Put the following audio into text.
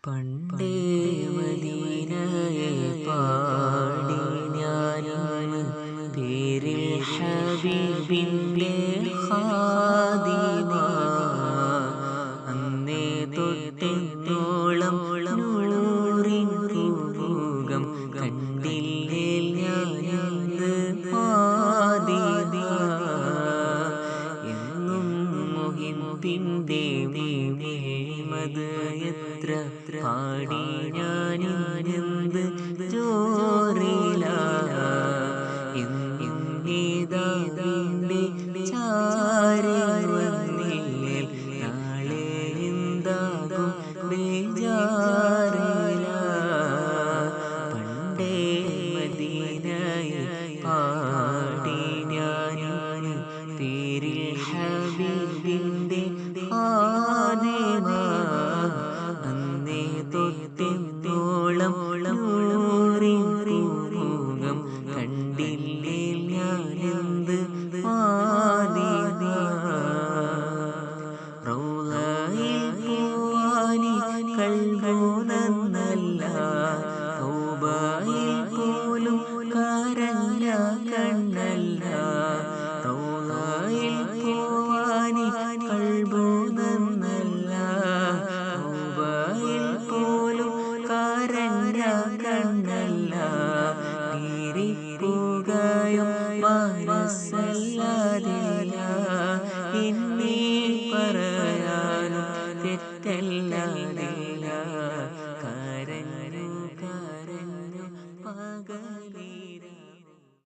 പണ്ടേ മദീനയെ പാടി ഞാനിന്ന് പേരിൽ ഹബീബിൻ്റെ ഖാദിമ. അന്നേ തൊട്ടെന്നോളം നൂറിൻ പൂമുഖം കണ്ടില്ലേ ഞാനിന്ന് പാദിമ. എന്നും മുഹിബിൻ്റെ മദയത്ര പാടി ഞാനിന്നെന്ത് ജോറില. ഇന്നീതാവിൻ്റെ ചാരവന്നില്ലേ നാളെ എന്താകും ബേജാറില. പണ്ടേ മദീനയെ പാടി ഞാനിന്ന് പേരിൽ ഹബീബിൻ്റെ ഖാദിമ. അന്നേ തൊട്ടെന്നോളം നൂറിൻ പൂമുഖം കണ്ടില്ലേ ഞാനെന്ത് പാദിമ. റൗളയിൽ പോവാനി കൽബോനല്ല, തൗബയിൽ പോലും കരഞ്ഞ കണ്ണല്ല. റൗളയിൽ പോവാനി കൽബോനല്ല, തൗബയിൽ പോലും കരഞ്ഞ കണ്ണല്ല. നീരിപ്പുകയും മനസ്സല്ലാതില്ല, ഇന്നീ പറയാനും തെറ്റല്ല.